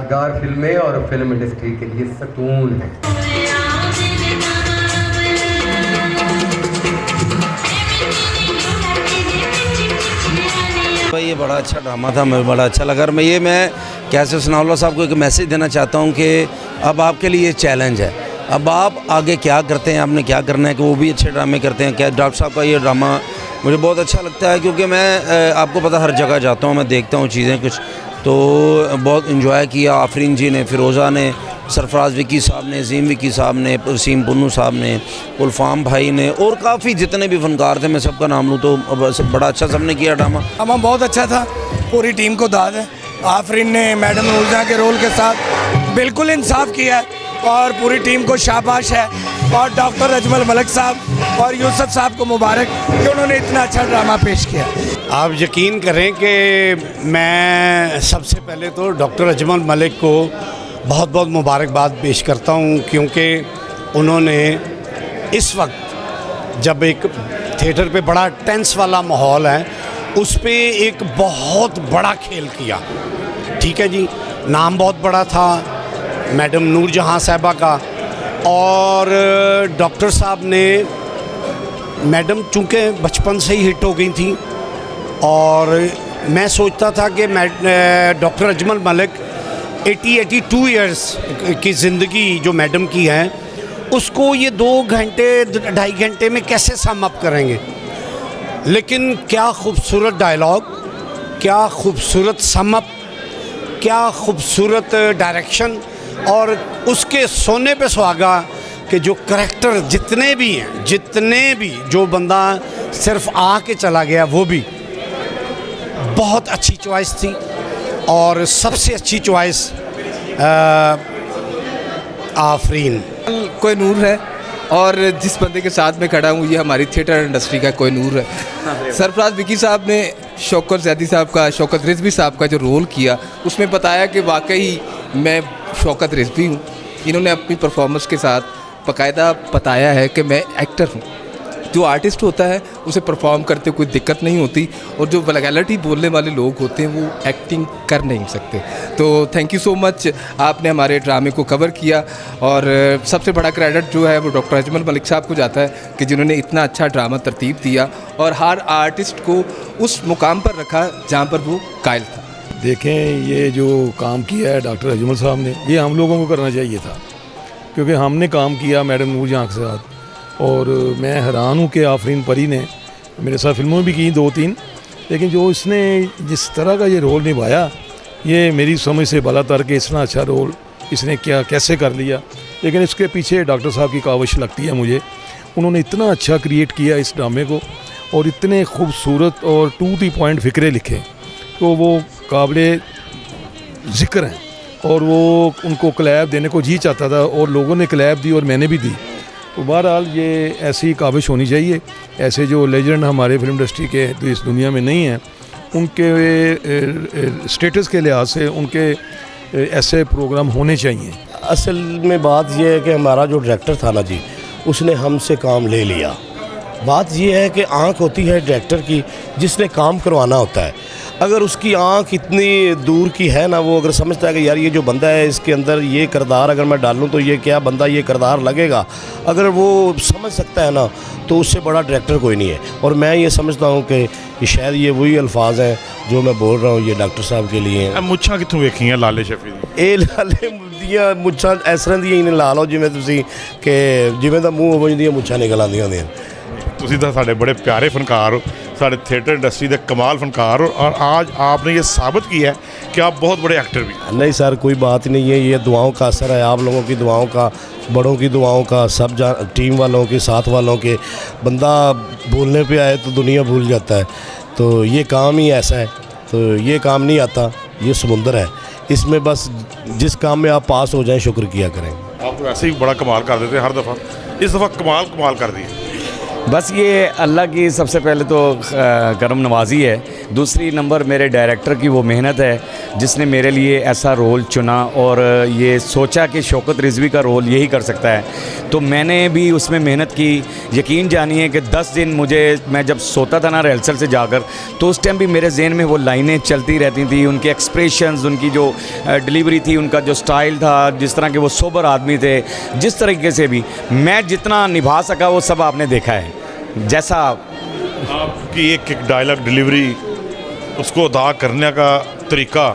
यादगार फिल्में और फिल्म इंडस्ट्री के लिए सुकून है। भाई ये बड़ा अच्छा ड्रामा था, मुझे बड़ा अच्छा लगा। और मैं कैसे सनाउल्लाह साहब को एक मैसेज देना चाहता हूँ कि अब आपके लिए चैलेंज है, अब आप आगे क्या करते हैं, आपने क्या करना है कि वो भी अच्छे ड्रामे करते हैं। क्या डॉक्टर साहब का ये ड्रामा मुझे बहुत अच्छा लगता है, क्योंकि मैं आपको पता हर जगह जाता हूँ, मैं देखता हूँ चीज़ें कुछ, तो बहुत इन्जॉय किया। आफरीन जी ने, फ़िरोज़ा ने, सरफराज विकी साहब ने, अजीम विकी साहब ने, वसीम पुन्नू साहब ने, उल्फाम भाई ने, और काफ़ी जितने भी फ़नकार थे, मैं सबका नाम लूँ तो बड़ा अच्छा सबने किया ड्रामा। बहुत अच्छा था, पूरी टीम को दाद है। आफरीन ने मैडम नूरजहां के रोल के साथ बिल्कुल इंसाफ किया है और पूरी टीम को शाबाश है, और डॉक्टर अजमल मलिक साहब और यूसुफ साहब को मुबारक कि उन्होंने इतना अच्छा ड्रामा पेश किया। आप यकीन करें कि मैं सबसे पहले तो डॉक्टर अजमल मलिक को बहुत बहुत मुबारकबाद पेश करता हूं, क्योंकि उन्होंने इस वक्त जब एक थिएटर पे बड़ा टेंस वाला माहौल है, उस पे एक बहुत बड़ा खेल किया। ठीक है जी, नाम बहुत बड़ा था मैडम नूरजहां साहिबा का, और डॉक्टर साहब ने, मैडम चूँकि बचपन से ही हिट हो गई थी, और मैं सोचता था कि डॉक्टर अजमल मलिक 82 इयर्स की ज़िंदगी जो मैडम की है, उसको ये 2 घंटे 2.5 घंटे में कैसे सम अप करेंगे। लेकिन क्या खूबसूरत डायलॉग, क्या खूबसूरत सम अप, क्या खूबसूरत डायरेक्शन, और उसके सोने पे सुहागा कि जो करैक्टर जितने भी जो बंदा सिर्फ आके चला गया वो भी बहुत अच्छी चॉइस थी। और सबसे अच्छी चॉइस आफरीन। कोई नूर है, और जिस बंदे के साथ में खड़ा हूँ ये हमारी थिएटर इंडस्ट्री का कोई नूर है। सरफराज विकी साहब ने शौकत ज़ैदी साहब का, शौकत रिजवी साहब का जो रोल किया, उसमें बताया कि वाकई मैं शौकत रिजवी हूँ। इन्होंने अपनी परफॉर्मेंस के साथ बाकायदा बताया है कि मैं एक्टर हूँ। जो आर्टिस्ट होता है उसे परफॉर्म करते कोई दिक्कत नहीं होती, और जो वल्गैरिटी बोलने वाले लोग होते हैं वो एक्टिंग कर नहीं सकते। तो थैंक यू सो मच, आपने हमारे ड्रामे को कवर किया, और सबसे बड़ा क्रेडिट जो है वो डॉक्टर अजमल मलिक साहब को जाता है कि जिन्होंने इतना अच्छा ड्रामा तरतीब दिया और हर आर्टिस्ट को उस मुकाम पर रखा जहाँ पर वो कायल था। देखें, ये जो काम किया है डॉक्टर अजमल साहब ने, ये हम लोगों को करना चाहिए था, क्योंकि हमने काम किया मैडम नूरजहां के साथ, और मैं हैरान हूँ कि आफरीन परी ने मेरे साथ फिल्मों में भी की 2-3, लेकिन जो इसने जिस तरह का ये रोल निभाया, ये मेरी समझ से बालातर के इतना अच्छा रोल इसने कैसे कर लिया। लेकिन इसके पीछे डॉक्टर साहब की काविश लगती है मुझे। उन्होंने इतना अच्छा क्रिएट किया इस ड्रामे को, और इतने खूबसूरत और टू द पॉइंट फ़िक्रे लिखे, तो वो काबिल ज़िक्र हैं, और वो उनको क्लैब देने को जी चाहता था, और लोगों ने क्लैब दी और मैंने भी दी। तो बहरहाल ये ऐसी काविश होनी चाहिए। ऐसे जो लेजेंड हमारे फिल्म इंडस्ट्री के तो इस दुनिया में नहीं हैं, उनके स्टेटस के लिहाज से उनके ऐसे प्रोग्राम होने चाहिए। असल में बात यह है कि हमारा जो डायरेक्टर था ना जी, उसने हमसे काम ले लिया। बात यह है कि आँख होती है डायरेक्टर की, जिसने काम करवाना होता है। अगर उसकी आँख इतनी दूर की है ना, वो अगर समझता है कि यार ये जो बंदा है इसके अंदर ये किरदार अगर मैं डालूँ तो ये क्या बंदा ये किरदार लगेगा, अगर वो समझ सकता है ना, तो उससे बड़ा डायरेक्टर कोई नहीं है। और मैं ये समझता हूँ कि शायद ये वही अल्फाज हैं जो मैं बोल रहा हूँ, ये डॉक्टर साहब के लिए हैं। मुच्छां कित्थों वेखियां लाले शफी दी? ਇਹ ਲਾਲੇ ਦੀਆਂ ਮੁੱਛਾਂ ਇਸ ਤਰ੍ਹਾਂ ਦੀਆਂ ਹੀ ਲਾ ਲਓ ਜਿਵੇਂ ਤੁਸੀਂ ਕਿ ਜਿਵੇਂ ਦਾ ਮੂੰਹ ਹੋ ਜਾਂਦੀਆਂ ਮੁੱਛਾਂ ਨਿਕਲ ਆਉਂਦੀਆਂ ਹੁੰਦੀਆਂ। ਤੁਸੀਂ ਤਾਂ ਸਾਡੇ बड़े प्यारे फनकार हो, साढ़े थिएटर इंडस्ट्री के कमाल फनकार हो, और आज आपने ये साबित किया है कि आप बहुत बड़े एक्टर भी हैं। नहीं सर, कोई बात नहीं है, ये दुआओं का असर है, आप लोगों की दुआओं का, बड़ों की दुआओं का, सब टीम वालों के, साथ वालों के। बंदा भूलने पे आए तो दुनिया भूल जाता है, तो ये काम ही ऐसा है। तो ये काम नहीं आता, ये समुंदर है, इसमें बस जिस काम में आप पास हो जाएं शुक्र किया करें। आप तो ऐसे ही बड़ा कमाल कर देते हैं हर दफ़ा, इस दफ़ा कमाल कर दिए। बस ये अल्लाह की सबसे पहले तो करम नवाजी है, दूसरी नंबर मेरे डायरेक्टर की वो मेहनत है जिसने मेरे लिए ऐसा रोल चुना और ये सोचा कि शौकत रिजवी का रोल यही कर सकता है, तो मैंने भी उसमें मेहनत की। यकीन जानिए कि 10 दिन मैं जब सोता था ना रिहर्सल से जाकर, तो उस टाइम भी मेरे जहन में वो लाइनें चलती रहती थी, उनके एक्सप्रेशंस, उनकी जो डिलीवरी थी, उनका जो स्टाइल था, जिस तरह के वो सोबर आदमी थे, जिस तरीके से भी मैं जितना निभा सका वो सब आपने देखा है। जैसा आपकी एक एक डायलॉग डिलीवरी, उसको अदा करने का तरीका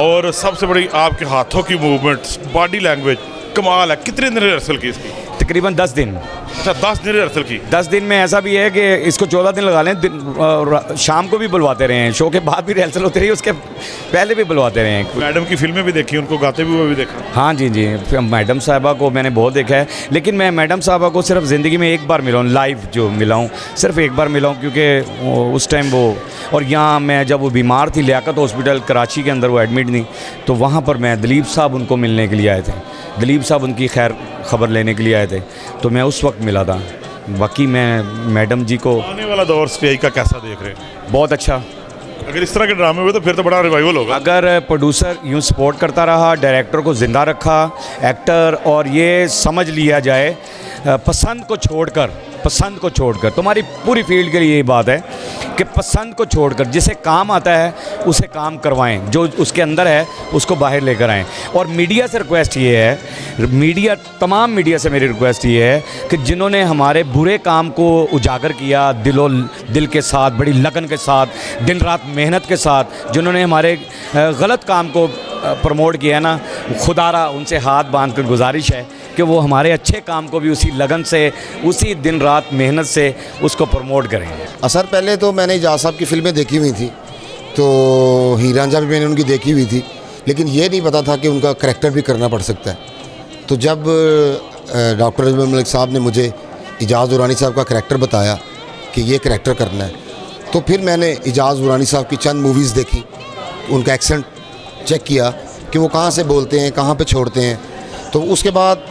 और सबसे बड़ी आपके हाथों की मूवमेंट्स, बॉडी लैंग्वेज कमाल है। कितने दिन रिहर्सल की इसकी? तकरीबन 10 दिन। अच्छा, 10 दिन रिहर्सल की। 10 दिन में ऐसा भी है कि इसको 14 दिन लगा लें, शाम को भी बुलवाते रहे हैं, शो के बाद भी रिहर्सल होती रही, उसके पहले भी बुलवाते रहे हैं। मैडम की फिल्में भी देखी, उनको गाते हुए भी देखा। हाँ जी जी, मैडम साहबा को मैंने बहुत देखा है, लेकिन मैं मैडम साहबा को सिर्फ ज़िंदगी में एक बार मिला हूँ, लाइव जो मिला हूँ, सिर्फ एक बार मिला हूँ, क्योंकि उस टाइम वो, और यहाँ मैं जब वो बीमार थी लियाकत हॉस्पिटल कराची के अंदर, वो एडमिट थी, तो वहाँ पर मैं दिलीप साहब उनको मिलने के लिए आए थे, दिलीप साहब उनकी खैर खबर लेने के लिए आए थे, तो मैं उस वक्त मिला था। बाकी मैं मैडम जी को आने वाला दौर स्टेज का कैसा देख रहे हैं? बहुत अच्छा। अगर इस तरह के ड्रामे हुए तो फिर तो बड़ा रिवाइवल होगा। अगर प्रोड्यूसर यूँ सपोर्ट करता रहा, डायरेक्टर को ज़िंदा रखा, एक्टर, और ये समझ लिया जाए पसंद को छोड़कर, तुम्हारी पूरी फील्ड के लिए ये बात है कि पसंद को छोड़कर जिसे काम आता है उसे काम करवाएं, जो उसके अंदर है उसको बाहर लेकर आएं। और मीडिया से रिक्वेस्ट ये है, तमाम मीडिया से मेरी रिक्वेस्ट ये है कि जिन्होंने हमारे बुरे काम को उजागर किया, दिल के साथ, बड़ी लगन के साथ, दिन रात मेहनत के साथ, जिन्होंने हमारे गलत काम को प्रमोट किया ना, खुदारा उनसे हाथ बांध कर गुजारिश है कि वो हमारे अच्छे काम को भी उसी लगन से, उसी दिन रात मेहनत से उसको प्रमोट करेंगे। असर पहले तो मैंने इजाज़ साहब की फ़िल्में देखी हुई थी, तो हीर रांझा भी मैंने उनकी देखी हुई थी, लेकिन ये नहीं पता था कि उनका करैक्टर भी करना पड़ सकता है। तो जब डॉक्टर अजमल मलिक साहब ने मुझे इजाज़ दुरानी साहब का करैक्टर बताया कि ये करैक्टर करना है, तो फिर मैंने इजाज़ दुरानी साहब की चंद मूवीज़ देखी, उनका एक्सेंट चेक किया कि वो कहाँ से बोलते हैं, कहाँ पे छोड़ते हैं। तो उसके बाद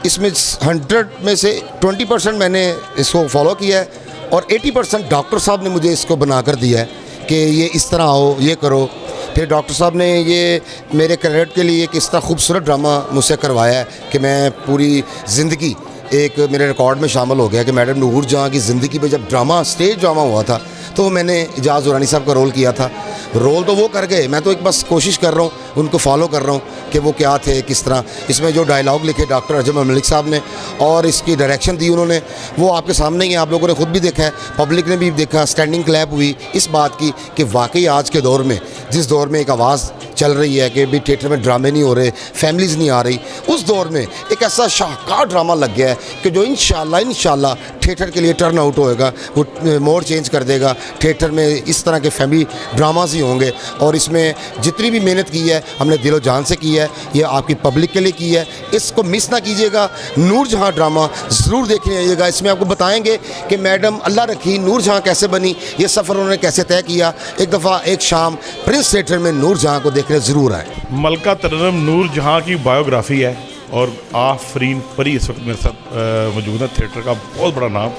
इसमें 100 में से 20% मैंने इसको फॉलो किया है और 80% डॉक्टर साहब ने मुझे इसको बना कर दिया है कि ये इस तरह हो, ये करो। फिर डॉक्टर साहब ने ये मेरे कैरेक्टर के लिए किस तरह खूबसूरत ड्रामा मुझसे करवाया है कि मैं पूरी ज़िंदगी एक मेरे रिकॉर्ड में शामिल हो गया कि मैडम नूर जहाँ की ज़िंदगी पे जब ड्रामा, स्टेज ड्रामा हुआ था, तो मैंने इजाज़ दुरानी साहब का रोल किया था। रोल तो वो कर गए, मैं तो एक बस कोशिश कर रहा हूँ, उनको फॉलो कर रहा हूँ कि वो क्या थे, किस तरह। इसमें जो डायलॉग लिखे डॉक्टर अजमल मलिक साहब ने और इसकी डायरेक्शन दी उन्होंने, वो आपके सामने ही, आप लोगों ने खुद भी देखा है, पब्लिक ने भी देखा, स्टैंडिंग क्लैप हुई इस बात की कि वाकई आज के दौर में, जिस दौर में एक आवाज़ चल रही है कि भी थिएटर में ड्रामे नहीं हो रहे, फैमिलीज़ नहीं आ रही, उस दौर में एक ऐसा शाहकार ड्रामा लग गया है कि जो इंशाल्लाह थिएटर के लिए टर्न आउट होएगा, वो मोड चेंज कर देगा। थिएटर में इस तरह के फैमिली ड्रामाज ही होंगे और इसमें जितनी भी मेहनत की है हमने दिलो जान से की है, ये आपकी पब्लिक के लिए की है। इसको मिस ना कीजिएगा, नूर जहाँ ड्रामा ज़रूर देखने आइएगा। इसमें आपको बताएंगे कि मैडम अल्लाह रखी नूर जहाँ कैसे बनी, ये सफ़र उन्होंने कैसे तय किया। एक दफ़ा एक शाम प्रिंस थिएटर में नूर जहाँ को देखने ज़रूर आए। मलका तरन्नुम नूर जहाँ की बायोग्राफी है और आफरीन परी इस वक्त मेरे साथ मौजूद है, थिएटर का बहुत बड़ा नाम।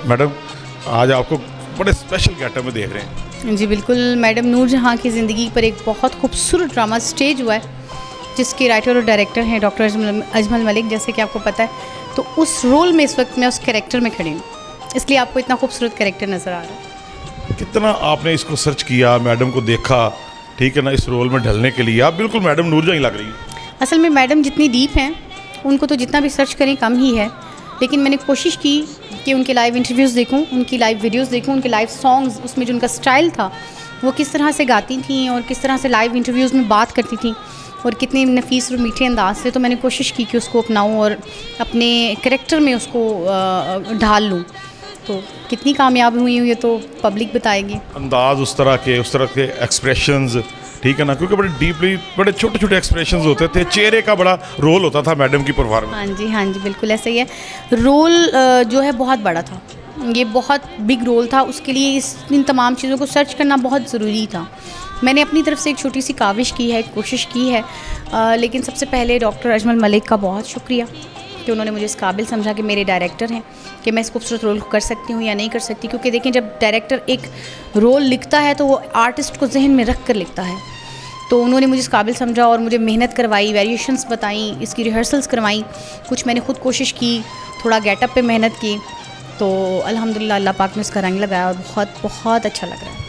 मैडम आज आपको बड़े स्पेशल गेटअप में देख रहे हैं। जी बिल्कुल, मैडम नूर जहाँ की ज़िंदगी पर एक बहुत खूबसूरत ड्रामा स्टेज हुआ है, जिसके राइटर और डायरेक्टर हैं डॉक्टर अजमल मलिक, जैसे कि आपको पता है। तो उस रोल में इस वक्त मैं उस कैरेक्टर में खड़ी हूँ, इसलिए आपको इतना खूबसूरत कैरेक्टर नज़र आ रहा है। कितना आपने इसको सर्च किया, मैडम को देखा, ठीक है ना, इस रोल में ढलने के लिए? आप बिल्कुल मैडम नूर जहाँ ही लग रही है। असल में मैडम जितनी डीप हैं, उनको तो जितना भी सर्च करें कम ही है, लेकिन मैंने कोशिश की कि उनके लाइव इंटरव्यूज़ देखूं, उनकी लाइव वीडियोस देखूं, उनके लाइव सॉन्ग्स, उसमें जो उनका स्टाइल था, वो किस तरह से गाती थी और किस तरह से लाइव इंटरव्यूज़ में बात करती थी और कितने नफीस और मीठे अंदाज से। तो मैंने कोशिश की कि उसको अपनाऊं और अपने करैक्टर में उसको ढाल लूँ। तो कितनी कामयाब हुई ये तो पब्लिक बताएगी। अंदाज उस तरह के एक्सप्रेशंस, ठीक है ना, क्योंकि बड़े डीपली, बड़े छोटे छोटे एक्सप्रेशंस होते थे, चेहरे का बड़ा रोल होता था मैडम की परफॉर्मेंस। हाँ जी बिल्कुल ऐसा ही है। रोल जो है बहुत बड़ा था, ये बहुत बिग रोल था, उसके लिए इन तमाम चीज़ों को सर्च करना बहुत ज़रूरी था। मैंने अपनी तरफ से एक छोटी सी काविश की है, कोशिश की है, लेकिन सबसे पहले डॉक्टर अजमल मलिक का बहुत शुक्रिया कि उन्होंने मुझे इस काबिल समझा कि मेरे डायरेक्टर हैं कि मैं इस खूबसूरत रोल को कर सकती हूँ या नहीं कर सकती। क्योंकि देखें, जब डायरेक्टर एक रोल लिखता है तो वो आर्टिस्ट को जहन में रख कर लिखता है। तो उन्होंने मुझे इस काबिल समझा और मुझे मेहनत करवाई, वेरिएशंस बताई, इसकी रिहर्सल्स करवाई, कुछ मैंने ख़ुद कोशिश की, थोड़ा गेटअप पे मेहनत की। तो अल्हम्दुलिल्लाह अल्लाह पाक ने उसका रंग लगाया और बहुत बहुत अच्छा लग रहा है।